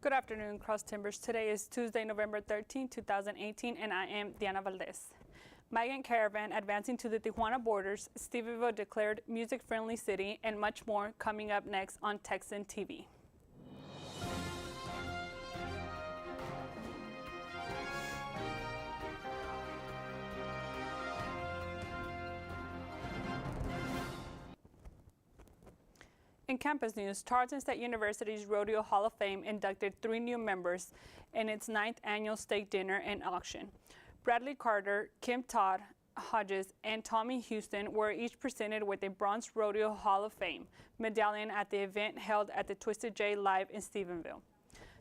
Good afternoon, Cross Timbers. Today is Tuesday, November 13, 2018, and I am Diana Valdez. Migrant caravan advancing to the Tijuana borders, Stephenville declared music-friendly city, and much more coming up next on Texan TV. In campus news, Tarleton State University's Rodeo Hall of Fame inducted 3 new members in its 9th annual steak dinner and auction. Bradley Carter, Kim Todd, Hodges, and Tommy Houston were each presented with a Bronze Rodeo Hall of Fame medallion at the event held at the Twisted J Live in Stephenville.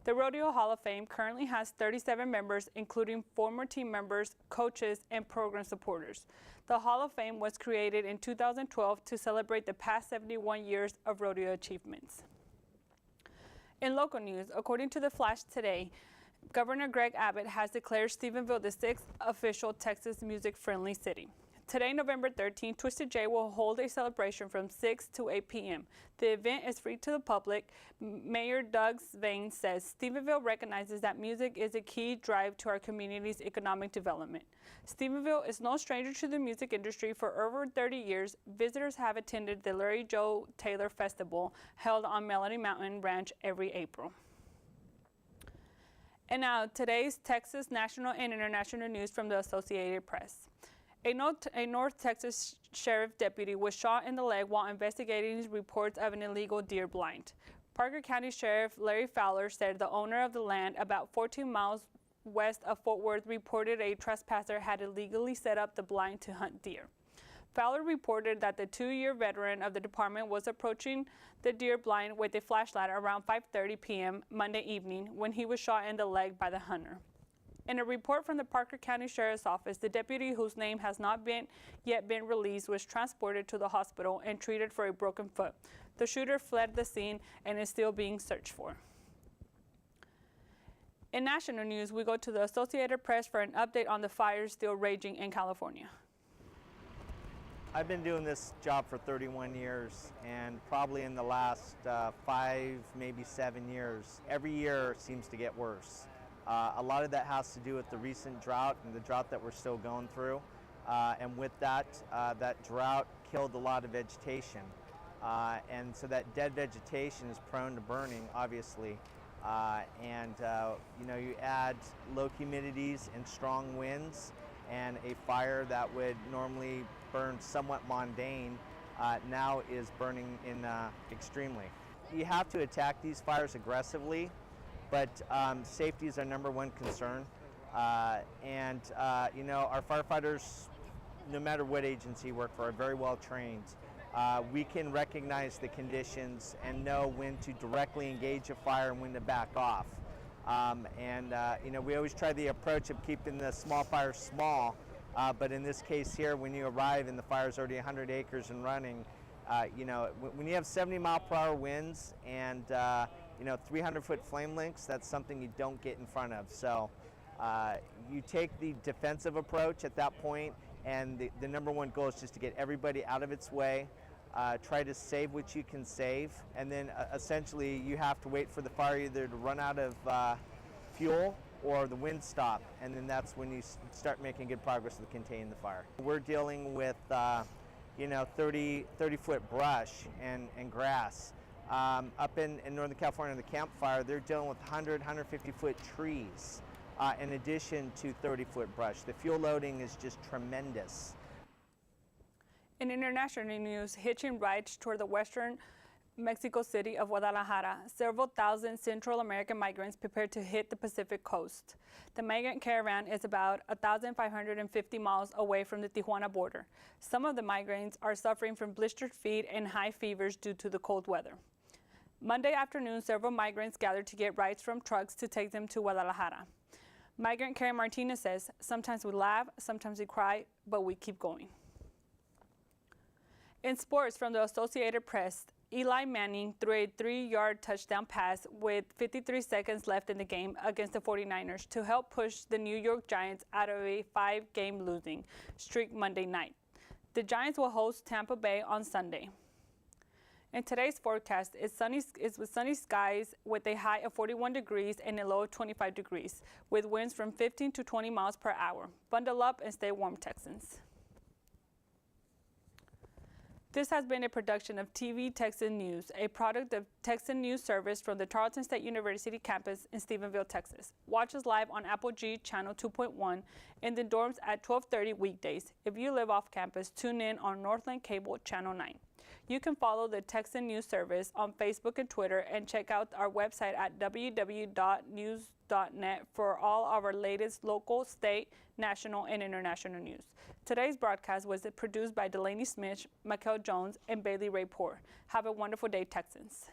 The Rodeo Hall of Fame currently has 37 members, including former team members, coaches, and program supporters. The Hall of Fame was created in 2012 to celebrate the past 71 years of rodeo achievements. In local news, according to the Flash today, Governor Greg Abbott has declared Stephenville the 6th official Texas music-friendly city. Today, November 13, Twisted J will hold a celebration from 6 to 8 p.m. The event is free to the public. Mayor Doug Svane says Stephenville recognizes that music is a key drive to our community's economic development. Stephenville is no stranger to the music industry. For over 30 years, visitors have attended the Larry Joe Taylor Festival held on Melody Mountain Ranch every April. And now, today's Texas national and international news from the Associated Press. A North Texas sheriff deputy was shot in the leg while investigating reports of an illegal deer blind. Parker County Sheriff Larry Fowler said the owner of the land about 14 miles west of Fort Worth reported a trespasser had illegally set up the blind to hunt deer. Fowler reported that the 2-year veteran of the department was approaching the deer blind with a flashlight around 5:30 p.m. Monday evening when he was shot in the leg by the hunter. In a report from the Parker County Sheriff's Office, the deputy, whose name has not yet been released, was transported to the hospital and treated for a broken foot. The shooter fled the scene and is still being searched for. In national news, we go to the Associated Press for an update on the fires still raging in California. I've been doing this job for 31 years, and probably in the last 5, maybe 7 years, every year seems to get worse. A lot of that has to do with the recent drought and the drought that we're still going through. And with that, that drought killed a lot of vegetation. And so that dead vegetation is prone to burning, obviously. You know, you add low humidities and strong winds, and a fire that would normally burn somewhat mundane now is burning in extremely. You have to attack these fires aggressively, but safety is our #1 concern. You know, our firefighters, no matter what agency you work for, are very well trained. We can recognize the conditions and know when to directly engage a fire and when to back off. You know, we always try the approach of keeping the small fires small, but in this case here, when you arrive and the fire's already 100 acres and running, you know, when you have 70-mile-per-hour winds and you know, 300-foot flame lengths, that's something you don't get in front of. So you take the defensive approach at that point, and the #1 goal is just to get everybody out of its way, try to save what you can save, and then essentially you have to wait for the fire either to run out of fuel or the wind stop, and then that's when you start making good progress with containing the fire. We're dealing with you know, 30-foot brush and grass. Up in Northern California, the campfire, they're dealing with 150-foot trees in addition to 30-foot brush. The fuel loading is just tremendous. In international news, hitching rides toward the western Mexico city of Guadalajara, several thousand Central American migrants prepare to hit the Pacific coast. The migrant caravan is about 1,550 miles away from the Tijuana border. Some of the migrants are suffering from blistered feet and high fevers due to the cold weather. Monday afternoon, several migrants gathered to get rides from trucks to take them to Guadalajara. Migrant Karen Martinez says, "Sometimes we laugh, sometimes we cry, but we keep going." In sports from the Associated Press, Eli Manning threw a 3-yard touchdown pass with 53 seconds left in the game against the 49ers to help push the New York Giants out of a 5-game losing streak Monday night. The Giants will host Tampa Bay on Sunday. And today's forecast is with sunny skies with a high of 41 degrees and a low of 25 degrees, with winds from 15 to 20 miles per hour. Bundle up and stay warm, Texans. This has been a production of TV Texan News, a product of Texan News Service from the Tarleton State University campus in Stephenville, Texas. Watch us live on Apple G Channel 2.1 in the dorms at 12:30 weekdays. If you live off campus, tune in on Northland Cable Channel 9. You can follow the Texan News Service on Facebook and Twitter, and check out our website at www.news.net for all of our latest local, state, national, and international news. Today's broadcast was produced by Delaney Smith, Michael Jones, and Bailey Ray Poor. Have a wonderful day, Texans.